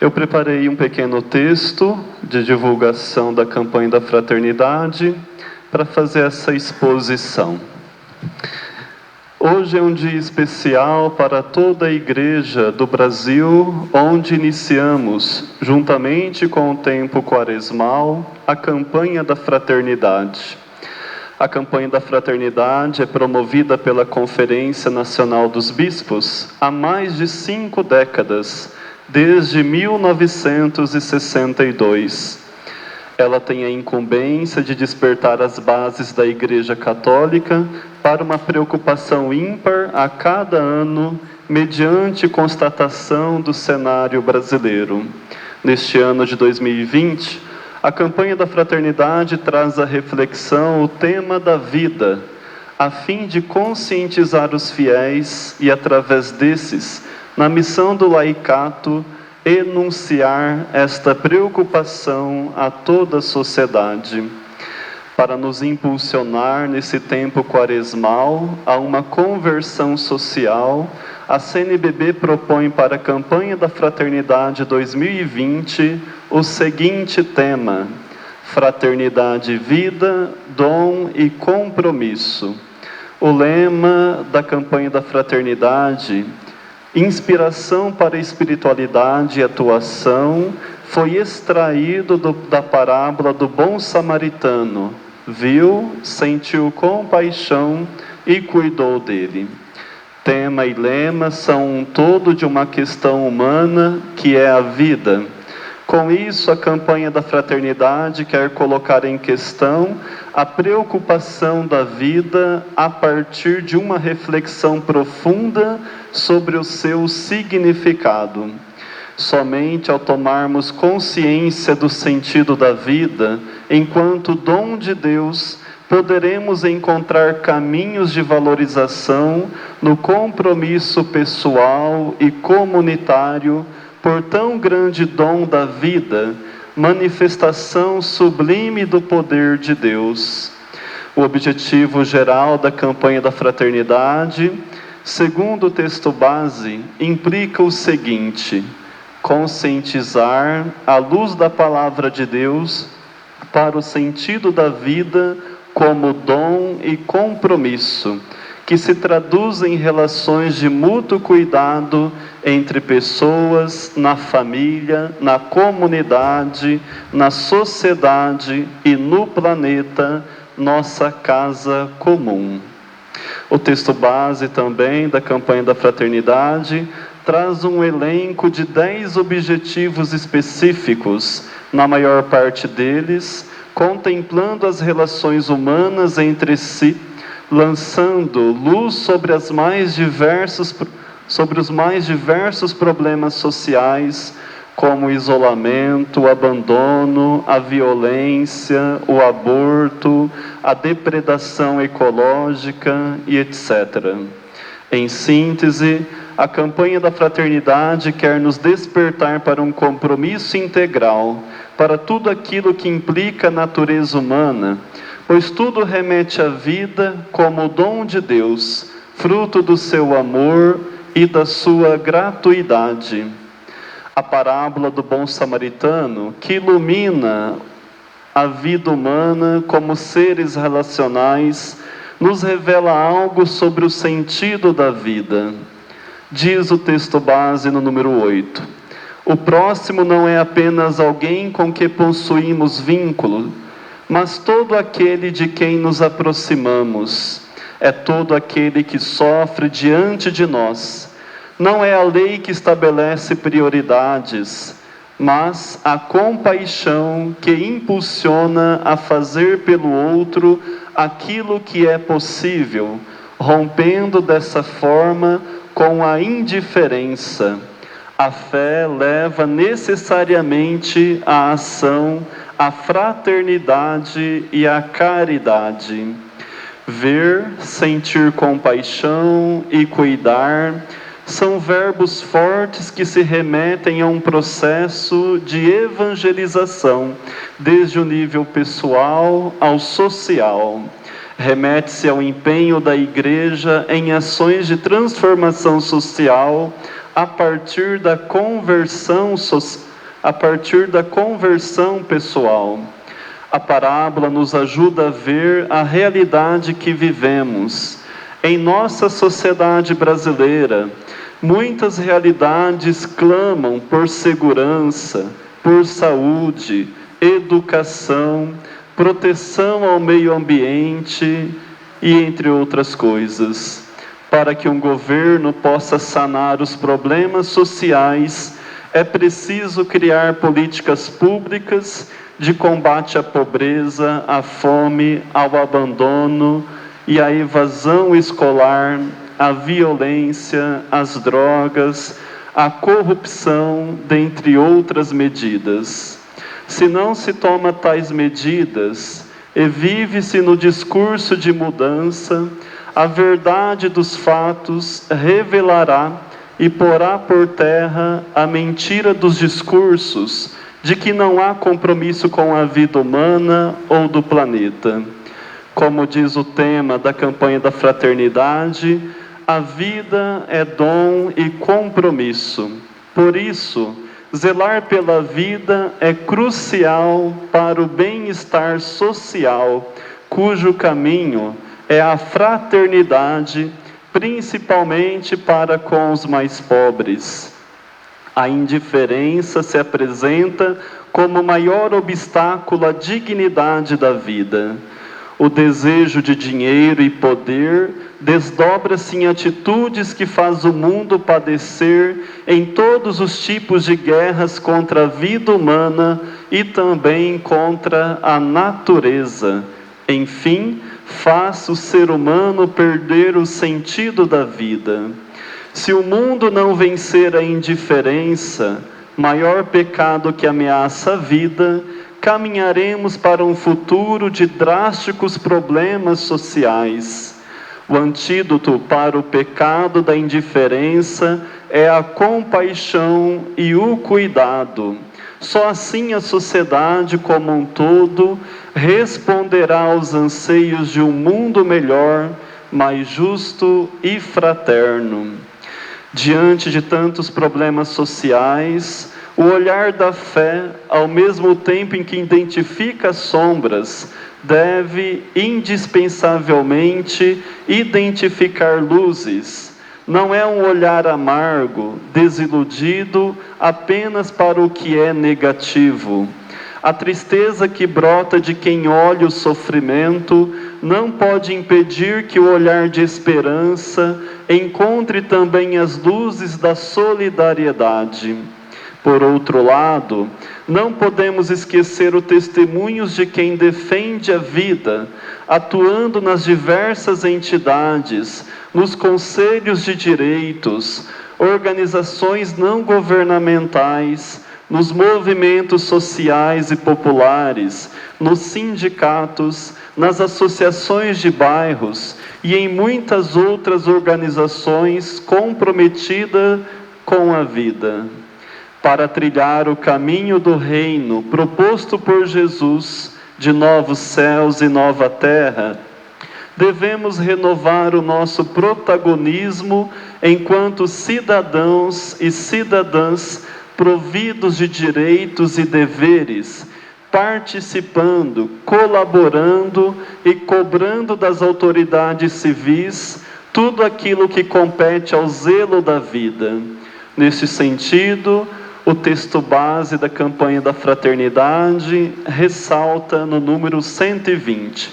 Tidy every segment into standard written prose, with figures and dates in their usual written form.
Eu preparei um pequeno texto de divulgação da campanha da fraternidade para fazer essa exposição. Hoje é um dia especial para toda a Igreja do Brasil, onde iniciamos, juntamente com o tempo quaresmal, a campanha da fraternidade. A campanha da fraternidade é promovida pela Conferência Nacional dos Bispos há mais de 5 décadas, desde 1962. Ela tem a incumbência de despertar as bases da Igreja Católica para uma preocupação ímpar a cada ano, mediante constatação do cenário brasileiro. Neste ano de 2020, a campanha da fraternidade traz à reflexão o tema da vida, a fim de conscientizar os fiéis e, através desses, na missão do laicato, enunciar esta preocupação a toda a sociedade. Para nos impulsionar nesse tempo quaresmal a uma conversão social, a CNBB propõe para a campanha da Fraternidade 2020 o seguinte tema: Fraternidade, vida, dom e compromisso. O lema da campanha da Fraternidade, inspiração para a espiritualidade e atuação, foi extraído da parábola do bom samaritano. Viu, sentiu compaixão e cuidou dele. Tema e lema são um todo de uma questão humana, que é a vida. Com isso, a campanha da fraternidade quer colocar em questão a preocupação da vida a partir de uma reflexão profunda sobre o seu significado. Somente ao tomarmos consciência do sentido da vida, enquanto dom de Deus, poderemos encontrar caminhos de valorização no compromisso pessoal e comunitário por tão grande dom da vida, manifestação sublime do poder de Deus. O objetivo geral da campanha da fraternidade, segundo o texto base, implica o seguinte: conscientizar, à luz da palavra de Deus, para o sentido da vida como dom e compromisso, que se traduz em relações de mútuo cuidado entre pessoas, na família, na comunidade, na sociedade e no planeta, nossa casa comum. O texto base também da campanha da fraternidade traz um elenco de 10 objetivos específicos, na maior parte deles, contemplando as relações humanas entre si, lançando luz sobre os mais diversos problemas sociais, como o isolamento, o abandono, a violência, o aborto, a depredação ecológica e etc. Em síntese, a campanha da fraternidade quer nos despertar para um compromisso integral, para tudo aquilo que implica a natureza humana, pois tudo remete à vida como o dom de Deus, fruto do seu amor e da sua gratuidade. A parábola do bom samaritano, que ilumina a vida humana como seres relacionais, nos revela algo sobre o sentido da vida. Diz o texto base no número 8: o próximo não é apenas alguém com que possuímos vínculo, mas todo aquele de quem nos aproximamos. É todo aquele que sofre diante de nós. Não é a lei que estabelece prioridades, mas a compaixão que impulsiona a fazer pelo outro aquilo que é possível, rompendo dessa forma com a indiferença. A fé leva necessariamente à ação, à fraternidade e à caridade. Ver, sentir compaixão e cuidar são verbos fortes que se remetem a um processo de evangelização, desde o nível pessoal ao social. Remete-se ao empenho da Igreja em ações de transformação social a partir da conversão a partir da conversão pessoal. A parábola nos ajuda a ver a realidade que vivemos. Em nossa sociedade brasileira, muitas realidades clamam por segurança, por saúde, educação, proteção ao meio ambiente e entre outras coisas. Para que um governo possa sanar os problemas sociais, é preciso criar políticas públicas de combate à pobreza, à fome, ao abandono e à evasão escolar, à violência, às drogas, à corrupção, dentre outras medidas. Se não se toma tais medidas e vive-se no discurso de mudança, a verdade dos fatos revelará e porá por terra a mentira dos discursos de que não há compromisso com a vida humana ou do planeta. Como diz o tema da campanha da fraternidade, a vida é dom e compromisso. Por isso, zelar pela vida é crucial para o bem-estar social, cujo caminho é a fraternidade, principalmente para com os mais pobres. A indiferença se apresenta como o maior obstáculo à dignidade da vida. O desejo de dinheiro e poder desdobra-se em atitudes que faz o mundo padecer em todos os tipos de guerras contra a vida humana e também contra a natureza. Enfim, faz o ser humano perder o sentido da vida. Se o mundo não vencer a indiferença, maior pecado que ameaça a vida, caminharemos para um futuro de drásticos problemas sociais. O antídoto para o pecado da indiferença é a compaixão e o cuidado. Só assim a sociedade como um todo responderá aos anseios de um mundo melhor, mais justo e fraterno. Diante de tantos problemas sociais, o olhar da fé, ao mesmo tempo em que identifica as sombras, deve indispensavelmente identificar luzes. Não é um olhar amargo, desiludido apenas para o que é negativo. A tristeza que brota de quem olha o sofrimento não pode impedir que o olhar de esperança encontre também as luzes da solidariedade. Por outro lado, não podemos esquecer os testemunhos de quem defende a vida, atuando nas diversas entidades, nos conselhos de direitos, organizações não governamentais, nos movimentos sociais e populares, nos sindicatos, nas associações de bairros e em muitas outras organizações comprometidas com a vida. Para trilhar o caminho do reino proposto por Jesus, de novos céus e nova terra, devemos renovar o nosso protagonismo enquanto cidadãos e cidadãs providos de direitos e deveres, participando, colaborando e cobrando das autoridades civis tudo aquilo que compete ao zelo da vida. Nesse sentido, o texto base da campanha da fraternidade ressalta no número 120,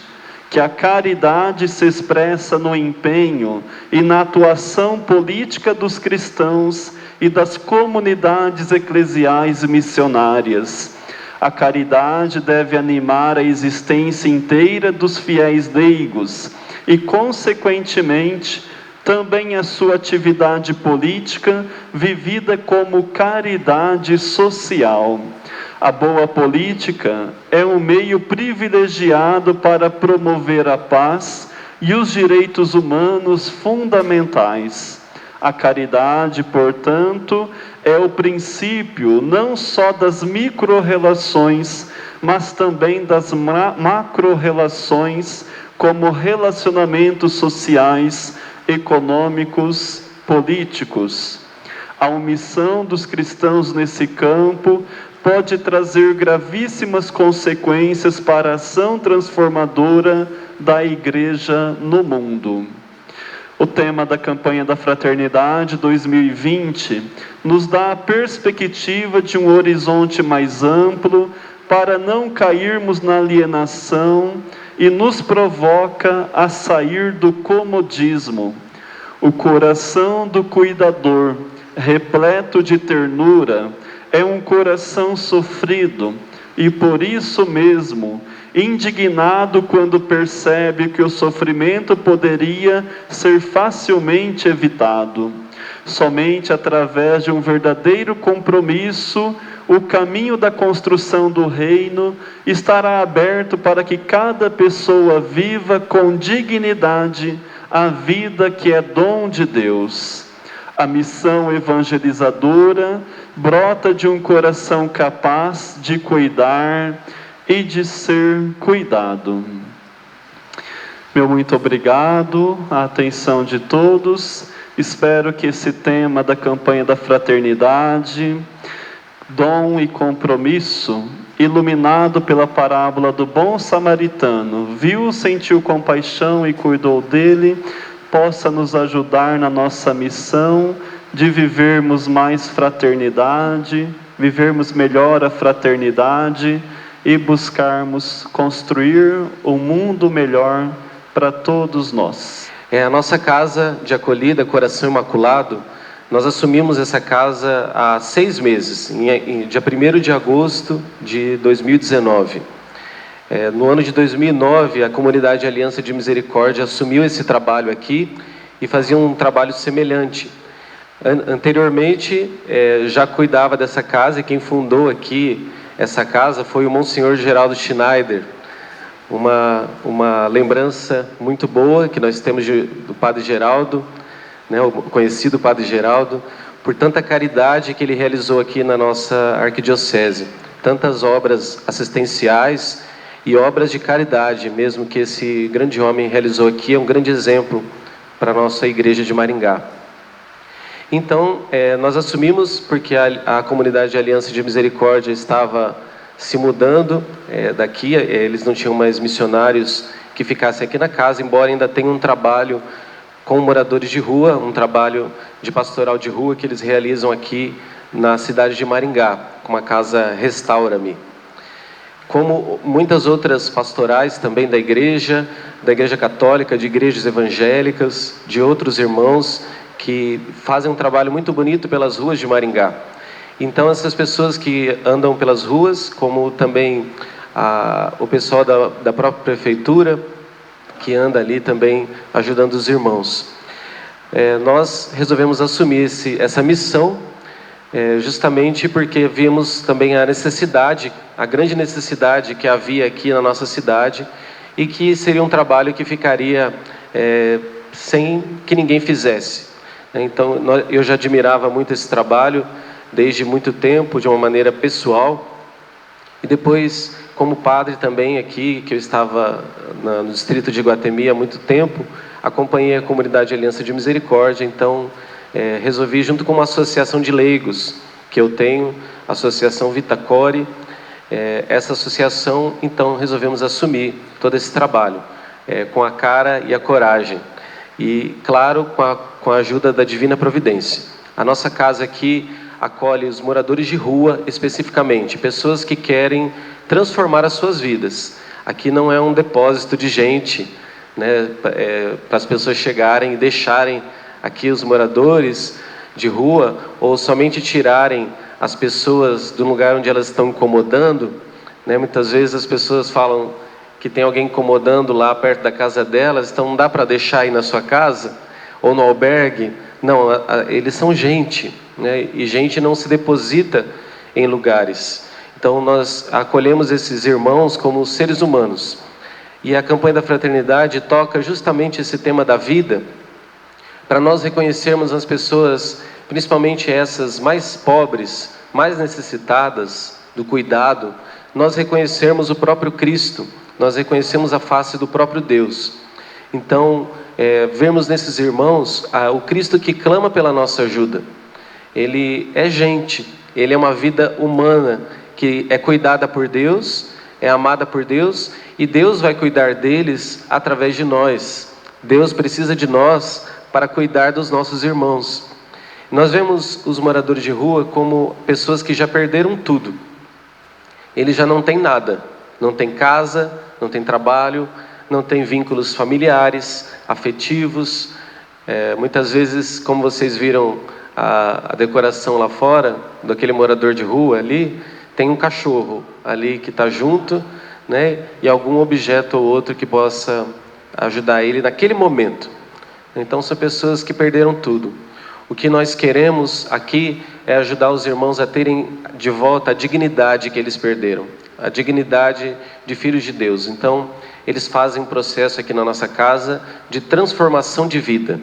que a caridade se expressa no empenho e na atuação política dos cristãos e das comunidades eclesiais e missionárias. A caridade deve animar a existência inteira dos fiéis leigos e, consequentemente, também a sua atividade política vivida como caridade social. A boa política é um meio privilegiado para promover a paz e os direitos humanos fundamentais. A caridade, portanto, é o princípio não só das micro-relações, mas também das macro-relações, como relacionamentos sociais, econômicos, políticos. A omissão dos cristãos nesse campo pode trazer gravíssimas consequências para a ação transformadora da Igreja no mundo. O tema da campanha da Fraternidade 2020 nos dá a perspectiva de um horizonte mais amplo para não cairmos na alienação e nos provoca a sair do comodismo. O coração do cuidador, repleto de ternura, é um coração sofrido e por isso mesmo indignado quando percebe que o sofrimento poderia ser facilmente evitado. Somente através de um verdadeiro compromisso, o caminho da construção do reino estará aberto para que cada pessoa viva com dignidade a vida que é dom de Deus. A missão evangelizadora brota de um coração capaz de cuidar e de ser cuidado. Meu muito obrigado, a atenção de todos. Espero que esse tema da campanha da fraternidade, dom e compromisso, iluminado pela parábola do bom samaritano, viu, sentiu compaixão e cuidou dele, possa nos ajudar na nossa missão de vivermos mais fraternidade, vivermos melhor a fraternidade e buscarmos construir um mundo melhor para todos nós. A nossa casa de acolhida, Coração Imaculado, nós assumimos essa casa há 6 meses, dia 1º de agosto de 2019. No ano de 2009, a Comunidade Aliança de Misericórdia assumiu esse trabalho aqui e fazia um trabalho semelhante. Anteriormente, já cuidava dessa casa, e quem fundou aqui essa casa foi o Monsenhor Geraldo Schneider. Uma lembrança muito boa que nós temos do Padre Geraldo, né, o conhecido Padre Geraldo, por tanta caridade que ele realizou aqui na nossa arquidiocese. Tantas obras assistenciais e obras de caridade, mesmo que esse grande homem realizou aqui, é um grande exemplo para a nossa igreja de Maringá. Então, nós assumimos porque a Comunidade de Aliança de Misericórdia estava se mudando daqui, eles não tinham mais missionários que ficassem aqui na casa, embora ainda tenham um trabalho com moradores de rua, um trabalho de pastoral de rua que eles realizam aqui na cidade de Maringá, com a casa Restaura-me. Como muitas outras pastorais também da Igreja Católica, de igrejas evangélicas, de outros irmãos que fazem um trabalho muito bonito pelas ruas de Maringá. Então, essas pessoas que andam pelas ruas, como também o pessoal da própria prefeitura, que anda ali também ajudando os irmãos. Nós resolvemos assumir essa missão, justamente porque vimos também a grande necessidade que havia aqui na nossa cidade, e que seria um trabalho que ficaria sem que ninguém fizesse. Então, eu já admirava muito esse trabalho, desde muito tempo, de uma maneira pessoal, e depois, como padre também aqui, que eu estava no distrito de Iguatemi há muito tempo, acompanhei a Comunidade Aliança de Misericórdia, então resolvi, junto com uma associação de leigos que eu tenho, a Associação Vitacore, essa associação, então, resolvemos assumir todo esse trabalho, com a cara e a coragem, e, claro, com a ajuda da Divina Providência. A nossa casa aqui acolhe os moradores de rua, especificamente, pessoas que querem transformar as suas vidas. Aqui não é um depósito de gente, né, para as pessoas chegarem e deixarem aqui os moradores de rua, ou somente tirarem as pessoas do lugar onde elas estão incomodando, né? Muitas vezes as pessoas falam que tem alguém incomodando lá perto da casa delas, então não dá para deixar aí na sua casa, ou no albergue. Não, eles são gente, né? E gente não se deposita em lugares. Então nós acolhemos esses irmãos como seres humanos. E a campanha da fraternidade toca justamente esse tema da vida, para nós reconhecermos as pessoas, principalmente essas mais pobres, mais necessitadas do cuidado, nós reconhecermos o próprio Cristo, nós reconhecemos a face do próprio Deus. Então, vemos nesses irmãos o Cristo que clama pela nossa ajuda. Ele é gente, ele é uma vida humana, que é cuidada por Deus, é amada por Deus, e Deus vai cuidar deles através de nós. Deus precisa de nós para cuidar dos nossos irmãos. Nós vemos os moradores de rua como pessoas que já perderam tudo. Eles já não têm nada, não tem casa, não tem trabalho, não tem vínculos familiares, afetivos. Muitas vezes, como vocês viram a decoração lá fora, daquele morador de rua ali, tem um cachorro ali que está junto, né? E algum objeto ou outro que possa ajudar ele naquele momento. Então são pessoas que perderam tudo. O que nós queremos aqui é ajudar os irmãos a terem de volta a dignidade que eles perderam, a dignidade de filhos de Deus. Então, eles fazem um processo aqui na nossa casa de transformação de vida,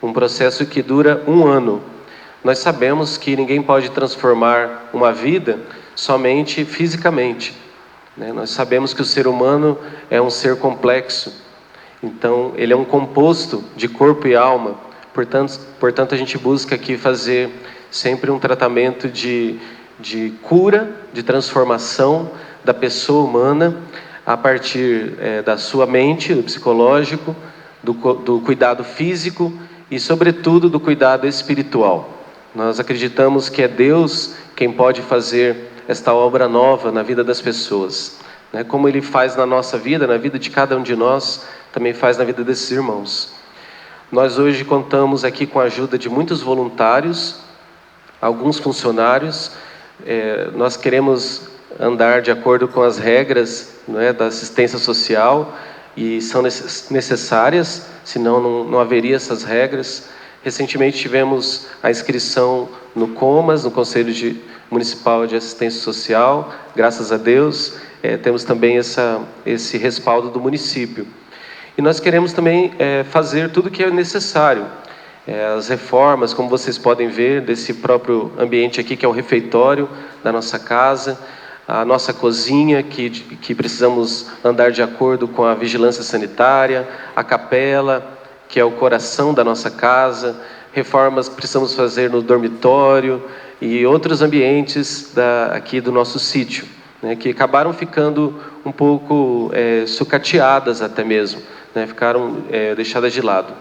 um processo que dura 1 ano. Nós sabemos que ninguém pode transformar uma vida somente fisicamente, né? Nós sabemos que o ser humano é um ser complexo, então ele é um composto de corpo e alma. Portanto, a gente busca aqui fazer sempre um tratamento de cura, de transformação da pessoa humana, a partir da sua mente, do psicológico, do cuidado físico e, sobretudo, do cuidado espiritual. Nós acreditamos que é Deus quem pode fazer esta obra nova na vida das pessoas, né? Como Ele faz na nossa vida, na vida de cada um de nós, também faz na vida desses irmãos. Nós hoje contamos aqui com a ajuda de muitos voluntários, alguns funcionários. Nós queremos andar de acordo com as regras, né, da assistência social, e são necessárias, senão não haveria essas regras. Recentemente tivemos a inscrição no COMAS, no Conselho Municipal de Assistência Social, graças a Deus. Temos também esse respaldo do município. E nós queremos também fazer tudo o que é necessário. As reformas, como vocês podem ver, desse próprio ambiente aqui, que é o refeitório da nossa casa, a nossa cozinha, que precisamos andar de acordo com a vigilância sanitária, a capela, que é o coração da nossa casa, reformas que precisamos fazer no dormitório e outros ambientes aqui do nosso sítio, né, que acabaram ficando um pouco sucateadas até mesmo, né, ficaram deixadas de lado.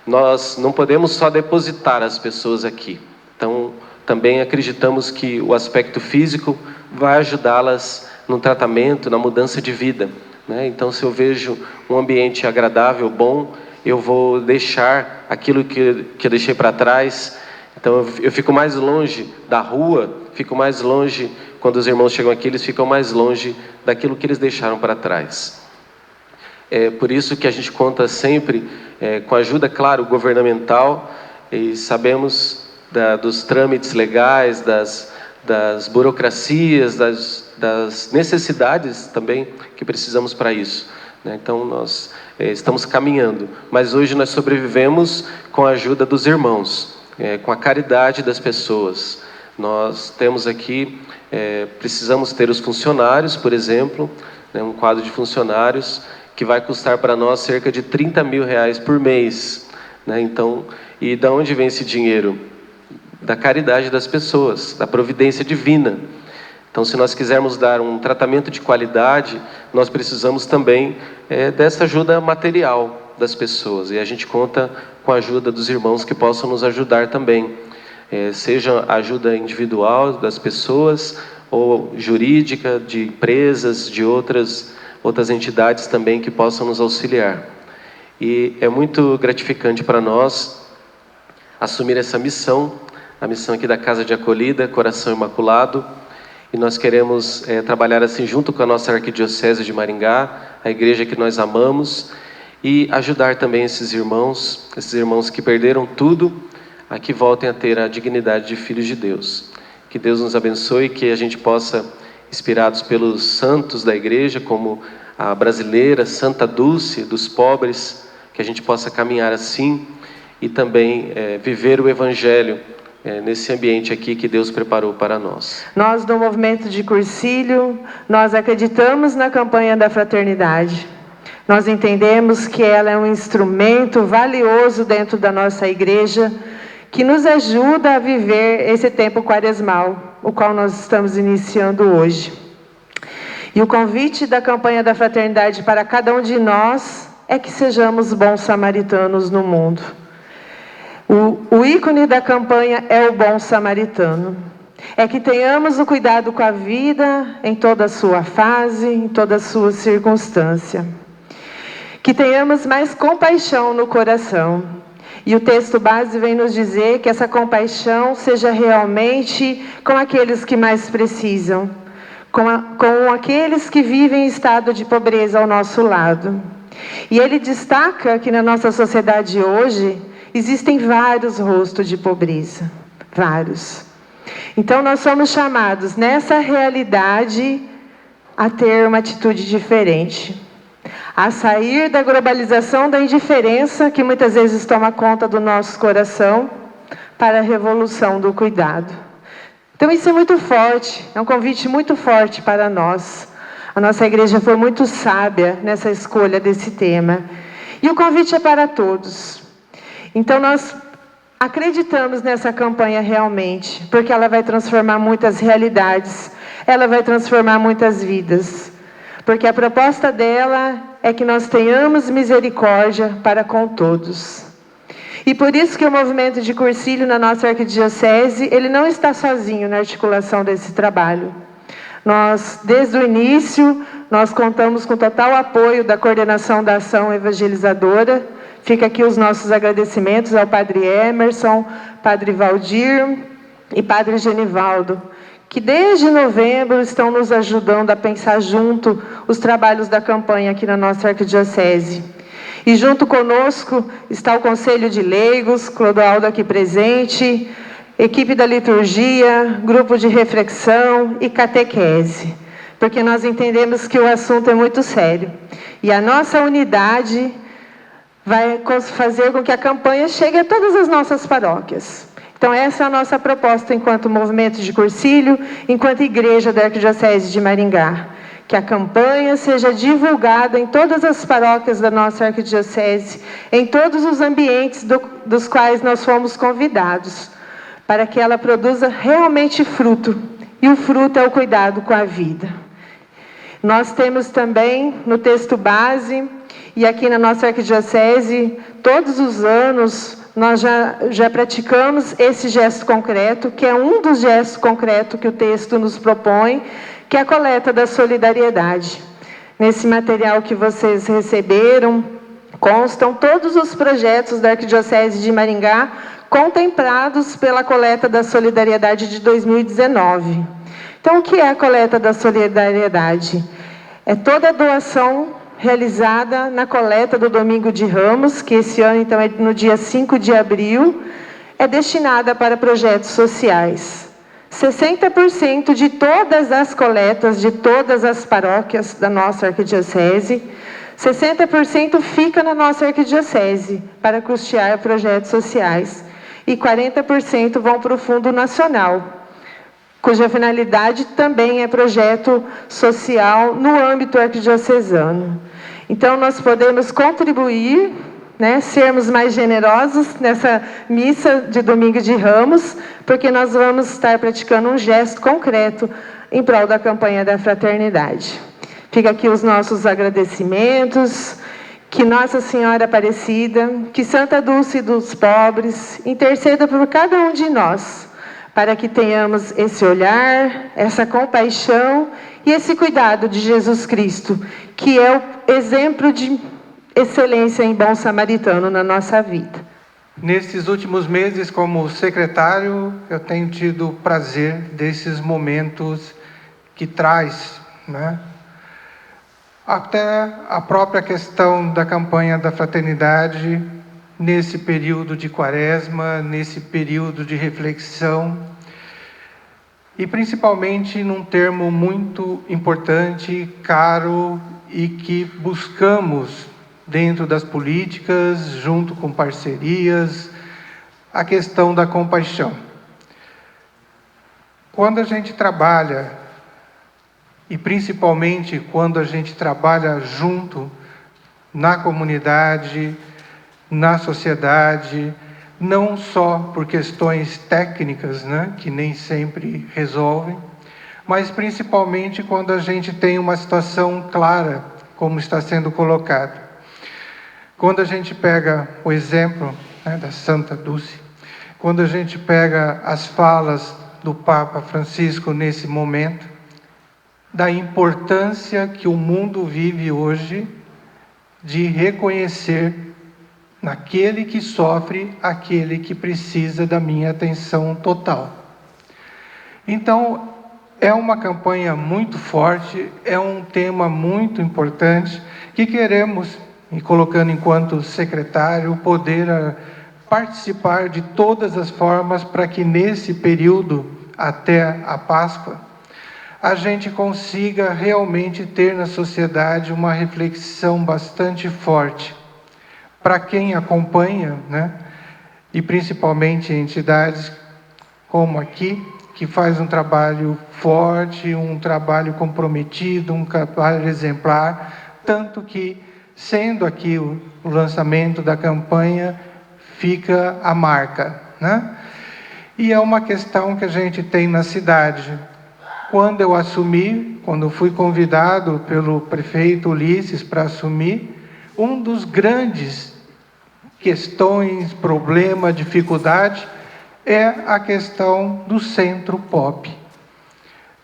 Nós não podemos só depositar as pessoas aqui, então também acreditamos que o aspecto físico vai ajudá-las no tratamento, na mudança de vida, né? Então, se eu vejo um ambiente agradável, bom, eu vou deixar aquilo que eu deixei para trás. Então, eu fico mais longe da rua, fico mais longe, quando os irmãos chegam aqui, eles ficam mais longe daquilo que eles deixaram para trás. É por isso que a gente conta sempre com ajuda, claro, governamental, e sabemos dos trâmites legais, das burocracias, das necessidades também que precisamos para isso, né? Então, nós estamos caminhando, mas hoje nós sobrevivemos com a ajuda dos irmãos, com a caridade das pessoas. Nós temos aqui, precisamos ter os funcionários, por exemplo, né, um quadro de funcionários que vai custar para nós cerca de R$30 mil por mês, né? Então, e de onde vem esse dinheiro? Da caridade das pessoas, da providência divina. Então, se nós quisermos dar um tratamento de qualidade, nós precisamos também dessa ajuda material das pessoas. E a gente conta com a ajuda dos irmãos que possam nos ajudar também. Seja a ajuda individual das pessoas, ou jurídica, de empresas, de outras entidades também que possam nos auxiliar. E é muito gratificante para nós assumir essa missão, a missão aqui da Casa de Acolhida, Coração Imaculado, e nós queremos trabalhar assim junto com a nossa Arquidiocese de Maringá, a igreja que nós amamos, e ajudar também esses irmãos que perderam tudo, a que voltem a ter a dignidade de filhos de Deus. Que Deus nos abençoe, que a gente possa, inspirados pelos santos da igreja, como a brasileira, Santa Dulce, dos pobres, que a gente possa caminhar assim e também viver o Evangelho nesse ambiente aqui que Deus preparou para nós. Nós, do Movimento de Cursilho, nós acreditamos na campanha da fraternidade. Nós entendemos que ela é um instrumento valioso dentro da nossa igreja, que nos ajuda a viver esse tempo quaresmal. o qual nós estamos iniciando hoje. E o convite da campanha da fraternidade para cada um de nós é que sejamos bons samaritanos no mundo. O ícone da campanha é o bom samaritano. É que tenhamos o cuidado com a vida em toda a sua fase, em toda a sua circunstância. Que tenhamos mais compaixão no coração. E o texto base vem nos dizer que essa compaixão seja realmente com aqueles que mais precisam, com aqueles que vivem em estado de pobreza ao nosso lado. E ele destaca que na nossa sociedade hoje existem vários rostos de pobreza, vários. Então nós somos chamados nessa realidade a ter uma atitude diferente, a sair da globalização da indiferença que muitas vezes toma conta do nosso coração para a revolução do cuidado. Então isso é muito forte, é um convite muito forte para nós. A nossa igreja foi muito sábia nessa escolha desse tema. E o convite é para todos. Então nós acreditamos nessa campanha realmente, porque ela vai transformar muitas realidades, ela vai transformar muitas vidas. Porque a proposta dela é que nós tenhamos misericórdia para com todos. E por isso que o movimento de Cursilho na nossa arquidiocese, ele não está sozinho na articulação desse trabalho. Nós, desde o início, nós contamos com total apoio da coordenação da ação evangelizadora. Fica aqui os nossos agradecimentos ao Padre Emerson, Padre Valdir e Padre Genivaldo, que desde novembro estão nos ajudando a pensar junto os trabalhos da campanha aqui na nossa arquidiocese. E junto conosco está o Conselho de Leigos, Clodoaldo aqui presente, equipe da liturgia, grupo de reflexão e catequese, porque nós entendemos que o assunto é muito sério. E a nossa unidade vai fazer com que a campanha chegue a todas as nossas paróquias. Então essa é a nossa proposta enquanto movimento de Cursilho, enquanto igreja da Arquidiocese de Maringá. Que a campanha seja divulgada em todas as paróquias da nossa arquidiocese, em todos os ambientes dos quais nós fomos convidados, para que ela produza realmente fruto. E o fruto é o cuidado com a vida. Nós temos também no texto base, e aqui na nossa arquidiocese, todos os anos, nós já praticamos esse gesto concreto, que é um dos gestos concretos que o texto nos propõe, que é a coleta da solidariedade. Nesse material que vocês receberam, constam todos os projetos da Arquidiocese de Maringá contemplados pela coleta da solidariedade de 2019. Então, o que é a coleta da solidariedade? É toda a doação realizada na coleta do Domingo de Ramos, que esse ano, então, é no dia 5 de abril, é destinada para projetos sociais. 60% de todas as coletas de todas as paróquias da nossa arquidiocese, 60% fica na nossa arquidiocese para custear projetos sociais e 40% vão para o Fundo Nacional, cuja finalidade também é projeto social no âmbito arquidiocesano. Então nós podemos contribuir, sermos mais generosos nessa missa de Domingo de Ramos, porque nós vamos estar praticando um gesto concreto em prol da campanha da fraternidade. Fica aqui os nossos agradecimentos, que Nossa Senhora Aparecida, que Santa Dulce dos Pobres, interceda por cada um de nós, para que tenhamos esse olhar, essa compaixão e esse cuidado de Jesus Cristo, que é o exemplo de excelência em bom samaritano na nossa vida. Nesses últimos meses, como secretário, eu tenho tido o prazer desses momentos que traz, até a própria questão da campanha da fraternidade, nesse período de quaresma, nesse período de reflexão, e principalmente num termo muito importante, caro, e que buscamos dentro das políticas, junto com parcerias, a questão da compaixão. Quando a gente trabalha, e principalmente quando a gente trabalha junto na comunidade, na sociedade, não só por questões técnicas, né, que nem sempre resolvem, mas principalmente quando a gente tem uma situação clara, como está sendo colocado. Quando a gente pega o exemplo, né, da Santa Dulce, quando a gente pega as falas do Papa Francisco nesse momento, da importância que o mundo vive hoje de reconhecer naquele que sofre, aquele que precisa da minha atenção total. Então, é uma campanha muito forte, é um tema muito importante que queremos, me colocando enquanto secretário, poder participar de todas as formas para que nesse período até a Páscoa a gente consiga realmente ter na sociedade uma reflexão bastante forte. Para quem acompanha, né, e principalmente entidades como aqui, que faz um trabalho forte, um trabalho comprometido, um trabalho exemplar, tanto que, sendo aqui o lançamento da campanha, fica a marca, né? E é uma questão que a gente tem na cidade. Quando eu assumi, quando fui convidado pelo prefeito Ulisses para assumir, um dos grandes questões, problema, dificuldade, é a questão do centro pop.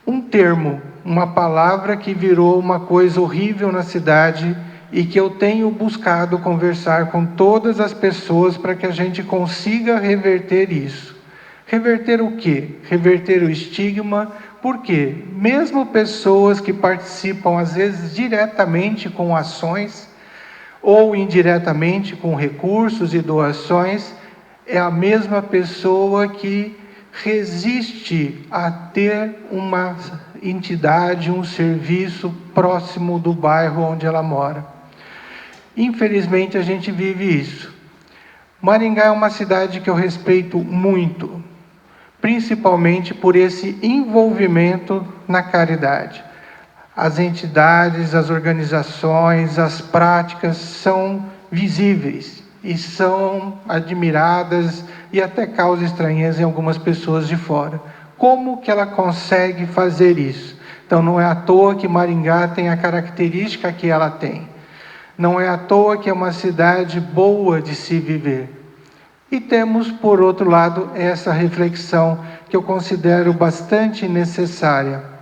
Um termo, uma palavra que virou uma coisa horrível na cidade e que eu tenho buscado conversar com todas as pessoas para que a gente consiga reverter isso. Reverter o quê? Reverter o estigma, porque mesmo pessoas que participam, às vezes, diretamente com ações, ou indiretamente com recursos e doações, é a mesma pessoa que resiste a ter uma entidade, um serviço próximo do bairro onde ela mora. Infelizmente, a gente vive isso. Maringá é uma cidade que eu respeito muito, principalmente por esse envolvimento na caridade. As entidades, as organizações, as práticas são visíveis e são admiradas e até causam estranheza em algumas pessoas de fora. Como que ela consegue fazer isso? Então, não é à toa que Maringá tem a característica que ela tem. Não é à toa que é uma cidade boa de se viver. E temos, por outro lado, essa reflexão que eu considero bastante necessária.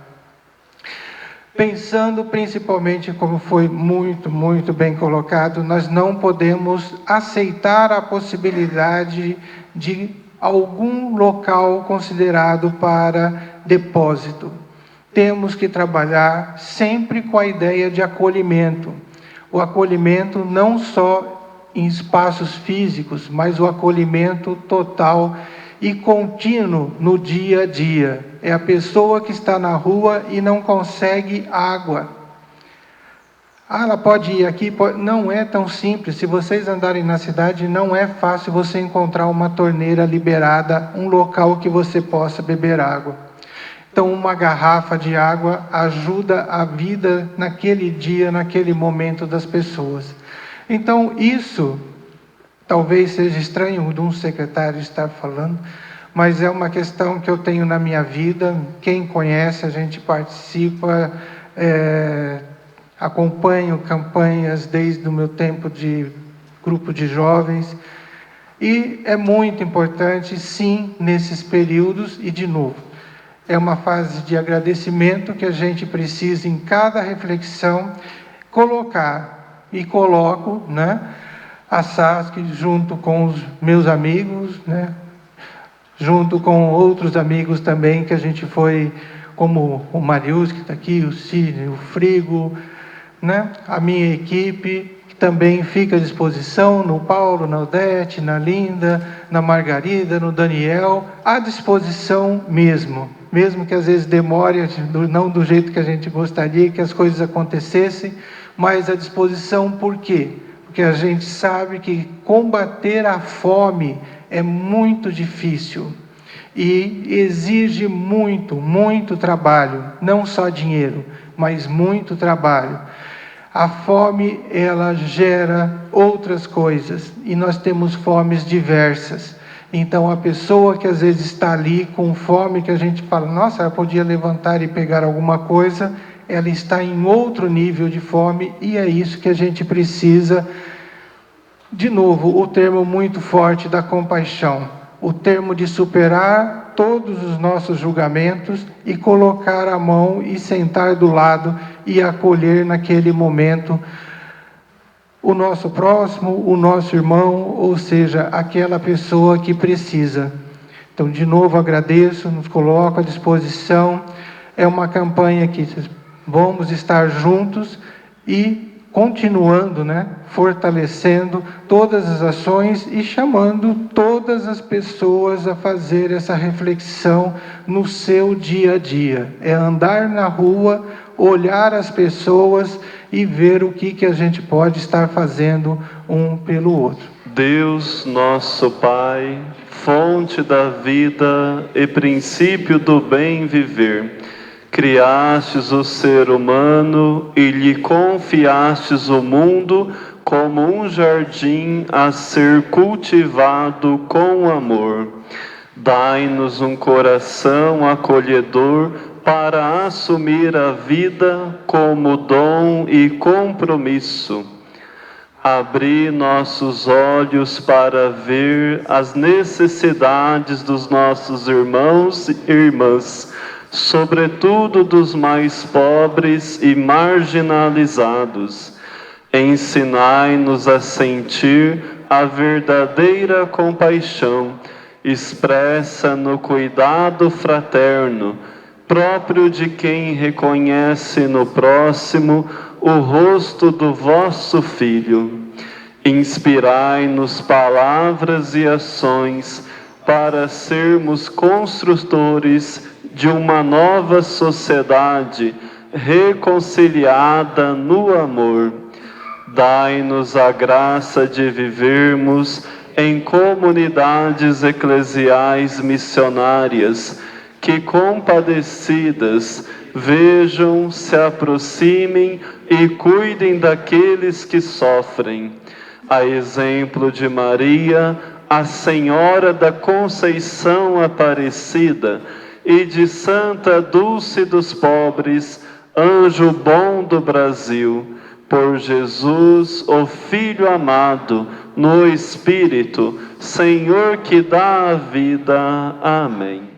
Pensando principalmente, como foi muito bem colocado, nós não podemos aceitar a possibilidade de algum local considerado para depósito. Temos que trabalhar sempre com a ideia de acolhimento. O acolhimento não só em espaços físicos, mas o acolhimento total e contínuo no dia a dia. É a pessoa que está na rua e não consegue água. Ela pode ir aqui, não é tão simples. Se vocês andarem na cidade, não é fácil você encontrar uma torneira liberada, um local que você possa beber água. Então, uma garrafa de água ajuda a vida naquele dia, naquele momento das pessoas. Então, isso talvez seja estranho de um secretário estar falando, mas é uma questão que eu tenho na minha vida. Quem conhece, a gente participa, acompanho campanhas desde o meu tempo de grupo de jovens, e é muito importante, sim, nesses períodos, e de novo, é uma fase de agradecimento que a gente precisa, em cada reflexão, colocar, e coloco, né, a SASC junto com os meus amigos, né, junto com outros amigos também, que a gente foi, como o Marius, que está aqui, o Cine, o Frigo, né, a minha equipe, que também fica à disposição, no Paulo, na Odete, na Linda, na Margarida, no Daniel, à disposição mesmo que às vezes demore, não do jeito que a gente gostaria que as coisas acontecessem, mas à disposição. Por quê? Porque a gente sabe que combater a fome é muito difícil e exige muito trabalho, não só dinheiro, mas muito trabalho. A fome, ela gera outras coisas, e nós temos fomes diversas. Então, a pessoa que às vezes está ali com fome, que a gente fala, nossa, ela podia levantar e pegar alguma coisa, ela está em outro nível de fome, e é isso que a gente precisa. De novo, o termo muito forte da compaixão, o termo de superar todos os nossos julgamentos e colocar a mão e sentar do lado e acolher naquele momento o nosso próximo, o nosso irmão, ou seja, aquela pessoa que precisa. Então, de novo, agradeço, nos coloco à disposição. É uma campanha que vamos estar juntos e continuando, fortalecendo todas as ações e chamando todas as pessoas a fazer essa reflexão no seu dia a dia. É andar na rua, olhar as pessoas e ver o que a gente pode estar fazendo um pelo outro. Deus, nosso Pai, fonte da vida e princípio do bem viver, criastes o ser humano e lhe confiastes o mundo como um jardim a ser cultivado com amor. Dai-nos um coração acolhedor para assumir a vida como dom e compromisso. Abri nossos olhos para ver as necessidades dos nossos irmãos e irmãs, sobretudo dos mais pobres e marginalizados. Ensinai-nos a sentir a verdadeira compaixão, expressa no cuidado fraterno, próprio de quem reconhece no próximo o rosto do vosso Filho. Inspirai-nos palavras e ações para sermos construtores de uma nova sociedade reconciliada no amor. Dai-nos a graça de vivermos em comunidades eclesiais missionárias que, compadecidas, vejam, se aproximem e cuidem daqueles que sofrem. A exemplo de Maria, a Senhora da Conceição Aparecida, e de Santa Dulce dos Pobres, anjo bom do Brasil, por Jesus, o Filho amado, no Espírito, Senhor que dá a vida. Amém.